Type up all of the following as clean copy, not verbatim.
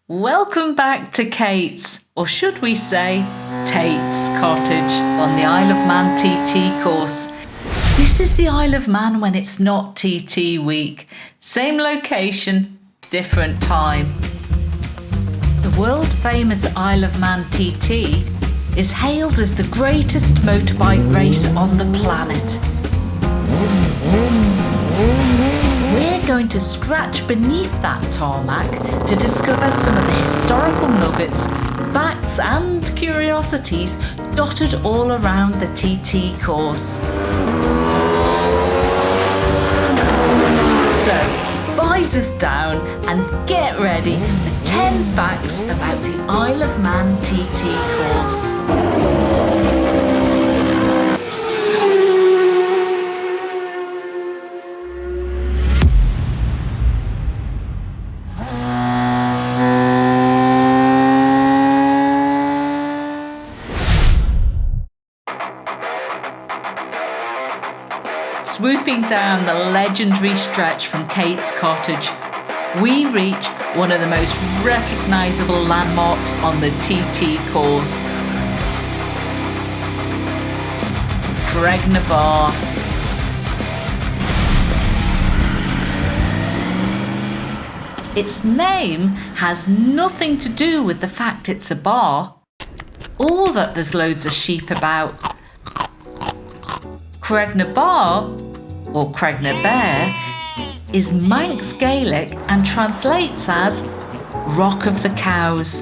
Welcome back to Kate's, or should we say Tate's cottage on the Isle of Man TT course. This is the Isle of Man when it's not TT week. Same location, different time. The world famous Isle of Man TT is hailed as the greatest motorbike race on the planet. We're going to scratch beneath that tarmac to discover some of the historical nuggets, facts and curiosities dotted all around the TT course. So, visors down and get ready for 10 facts about the Isle of Man TT course. Swooping down the legendary stretch from Kate's cottage, we reach one of the most recognisable landmarks on the TT course. Creg-ny-Baa. Its name has nothing to do with the fact it's a bar, or that there's loads of sheep about. Creg-ny-Baa, or Creg-ny-Baa, is Manx Gaelic and translates as Rock of the Cows.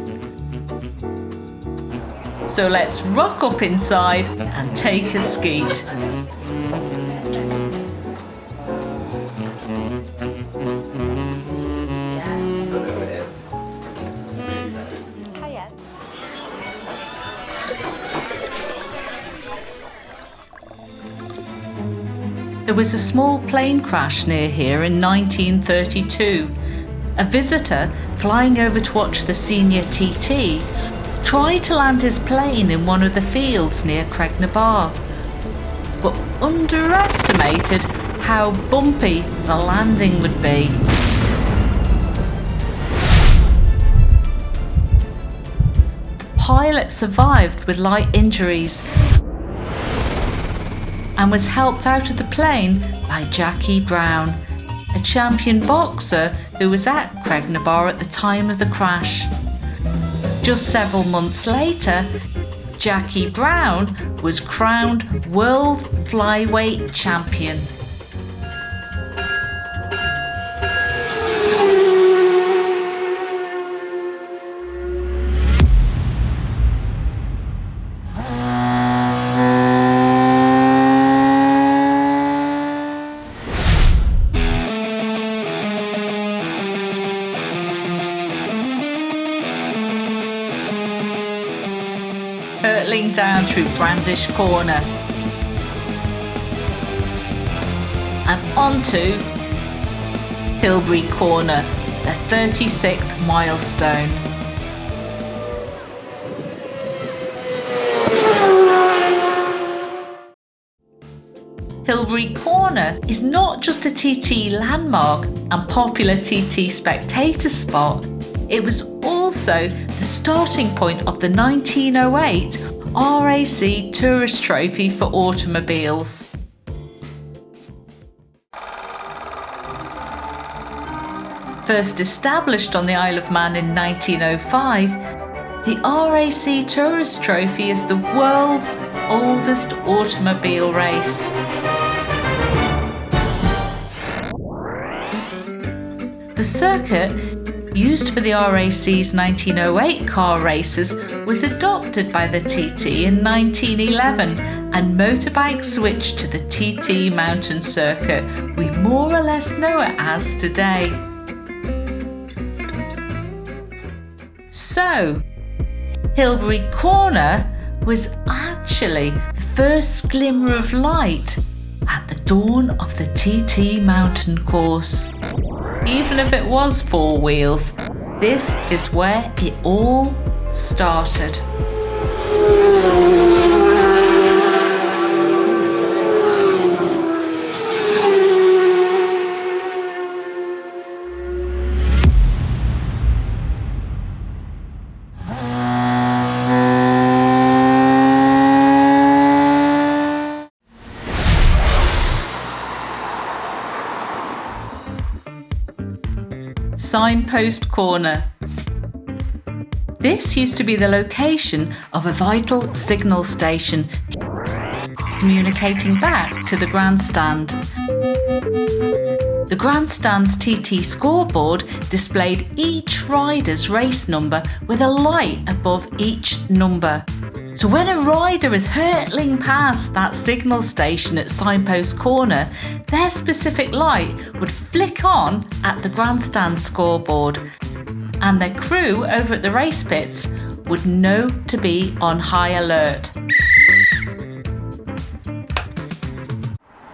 So let's rock up inside and take a skeet. There was a small plane crash near here in 1932. A visitor flying over to watch the senior TT tried to land his plane in one of the fields near Creg-ny-Baa, but underestimated how bumpy the landing would be. The pilot survived with light injuries and was helped out of the plane by Jackie Brown, a champion boxer who was at Creg-ny-Baa at the time of the crash. Just several months later, Jackie Brown was crowned World Flyweight Champion. Hurtling down through Bedstead Corner and onto Hillberry Corner, the 36th milestone. Hillberry Corner is not just a TT landmark and popular TT spectator spot, it was also the starting point of the 1908 RAC Tourist Trophy for automobiles. First established on the Isle of Man in 1905, the RAC Tourist Trophy is the world's oldest automobile race. The circuit used for the RAC's 1908 car races was adopted by the TT in 1911 and motorbikes switched to the TT mountain circuit we more or less know it as today. So, Hillberry Corner was actually the first glimmer of light at the dawn of the TT mountain course. Even if it was four wheels, this is where it all started. Signpost Corner. This used to be the location of a vital signal station communicating back to the Grandstand. The Grandstand's TT scoreboard displayed each rider's race number with a light above each number. So when a rider is hurtling past that signal station at Signpost Corner, their specific light would flick on at the Grandstand scoreboard, and their crew over at the race pits would know to be on high alert.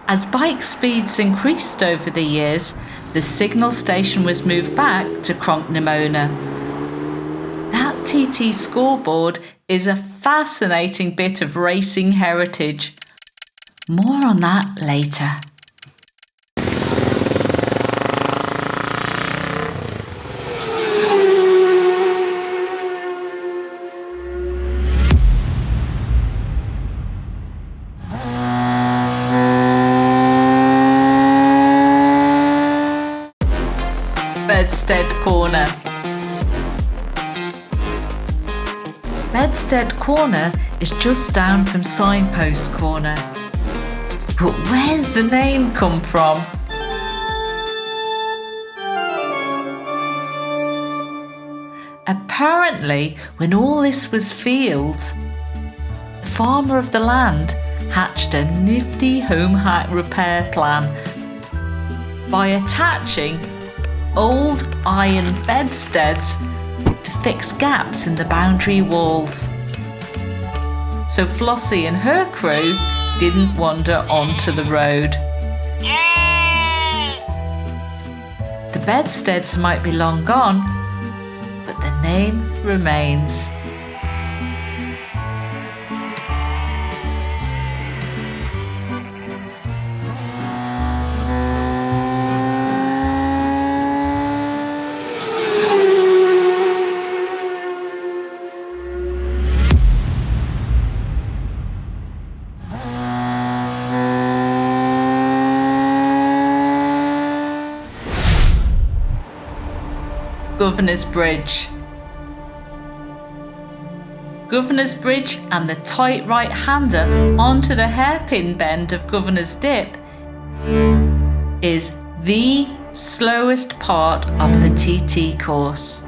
As bike speeds increased over the years, the signal station was moved back to Creg-ny-Baa. That TT scoreboard is a fascinating bit of racing heritage. More on that later. Bedstead Corner. Bedstead Corner is just down from Signpost Corner. But where's the name come from? Apparently, when all this was fields, the farmer of the land hatched a nifty home hack repair plan by attaching old iron bedsteads to fix gaps in the boundary walls, so Flossie and her crew didn't wander onto the road. The bedsteads might be long gone, but the name remains. Governor's Bridge. Governor's Bridge and the tight right-hander onto the hairpin bend of Governor's Dip is the slowest part of the TT course.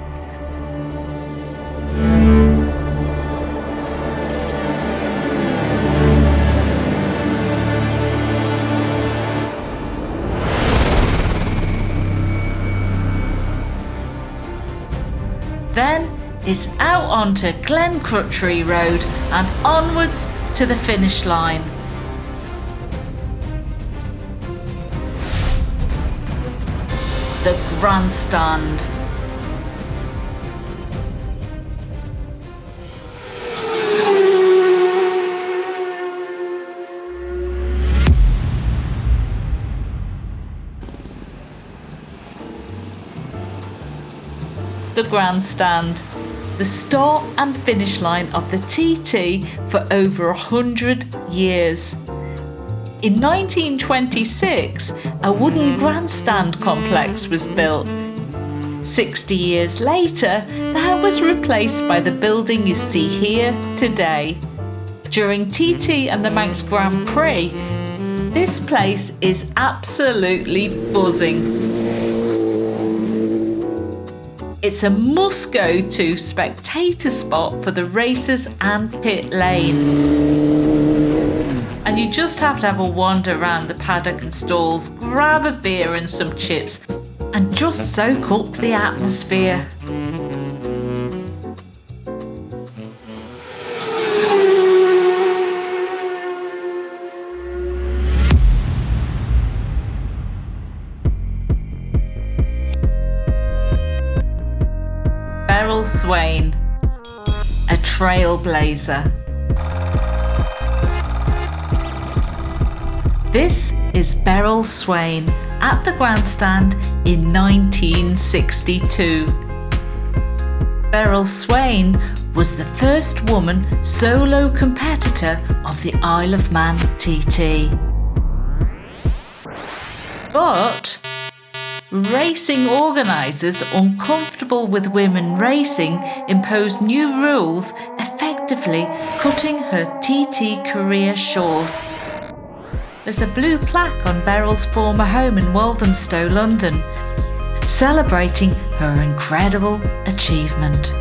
Then it's out onto Glencrutchery Road and onwards to the finish line. The Grandstand. The Grandstand, the start and finish line of the TT for over 100 years. In 1926, a wooden grandstand complex was built. 60 years later, that was replaced by the building you see here today. During TT and the Manx Grand Prix, this place is absolutely buzzing. It's a must-go-to spectator spot for the racers and pit lane. And you just have to have a wander around the paddock and stalls, grab a beer and some chips, and just soak up the atmosphere. Beryl Swain, a trailblazer. This is Beryl Swain at the Grandstand in 1962. Beryl Swain was the first woman solo competitor of the Isle of Man TT. But racing organisers, uncomfortable with women racing, imposed new rules, effectively cutting her TT career short. There's a blue plaque on Beryl's former home in Walthamstow, London, celebrating her incredible achievement.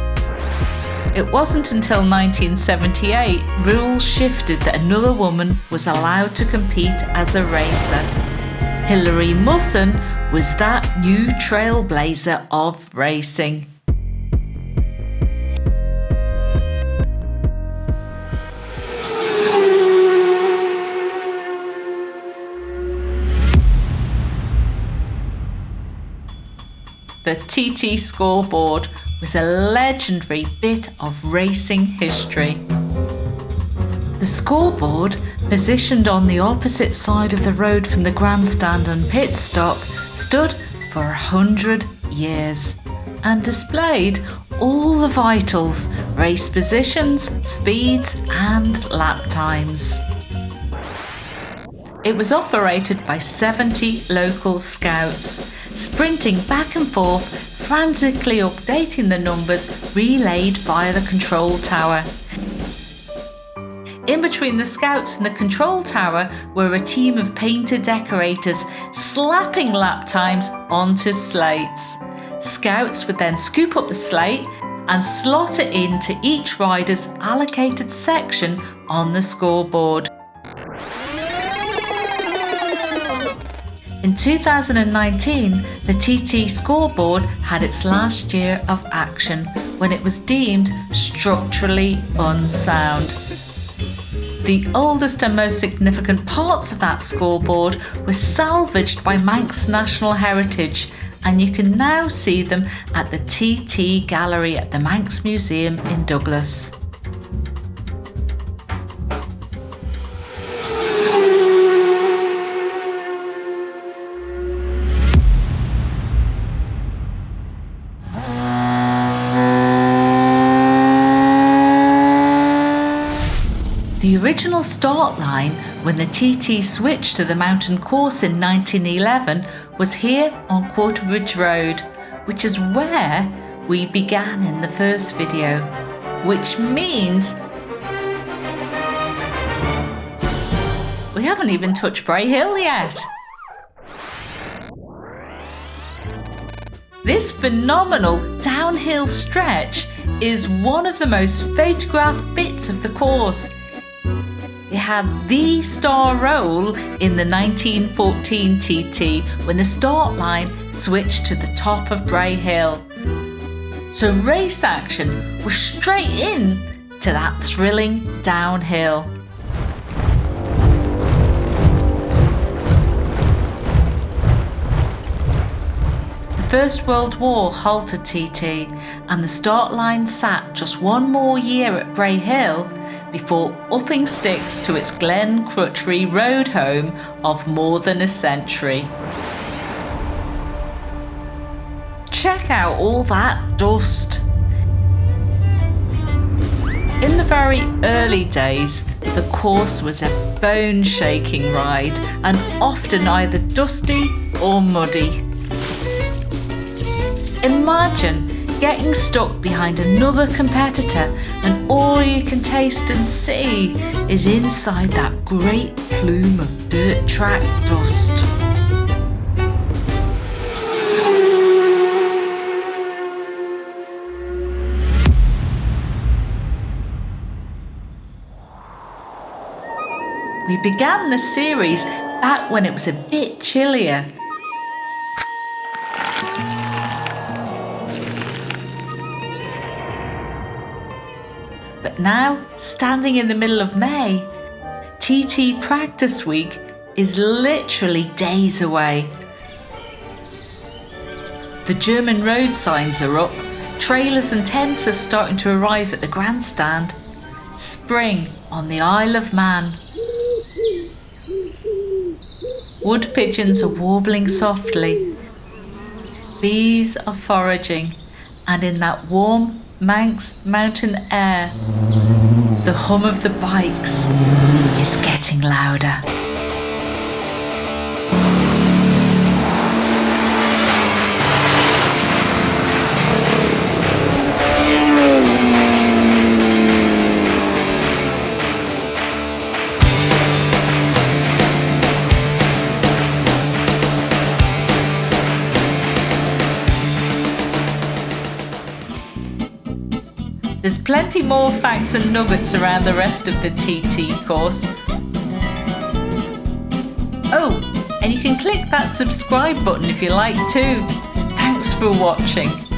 It wasn't until 1978 rules shifted that another woman was allowed to compete as a racer. Hilary Musson was that new trailblazer of racing. The TT scoreboard was a legendary bit of racing history. The scoreboard, positioned on the opposite side of the road from the grandstand and pit stop, stood for 100 years and displayed all the vitals, race positions, speeds and lap times. It was operated by 70 local scouts, sprinting back and forth, frantically updating the numbers relayed via the control tower. In between the scouts and the control tower were a team of painter decorators slapping lap times onto slates. Scouts would then scoop up the slate and slot it into each rider's allocated section on the scoreboard. In 2019, the TT scoreboard had its last year of action when it was deemed structurally unsound. The oldest and most significant parts of that scoreboard were salvaged by Manx National Heritage, and you can now see them at the TT Gallery at the Manx Museum in Douglas. The original start line when the TT switched to the mountain course in 1911 was here on Quarterbridge Road, which is where we began in the first video, which means we haven't even touched Bray Hill yet. This phenomenal downhill stretch is one of the most photographed bits of the course. It had the star roll in the 1914 TT when the start line switched to the top of Bray Hill. So race action was straight in to that thrilling downhill. The First World War halted TT, and the start line sat just one more year at Bray Hill before upping sticks to its Glen Crutchery road home of more than a century. Check out all that dust. In the very early days, the course was a bone-shaking ride and often either dusty or muddy. Imagine getting stuck behind another competitor and all you can taste and see is inside that great plume of dirt track dust. We began the series back when it was a bit chillier. But now, standing in the middle of May, TT Practice Week is literally days away. The German road signs are up, trailers and tents are starting to arrive at the grandstand. Spring on the Isle of Man. Wood pigeons are warbling softly. Bees are foraging, and in that warm Manx mountain air, the hum of the bikes is getting louder. There's plenty more facts and nuggets around the rest of the TT course. Oh, and you can click that subscribe button if you like too. Thanks for watching.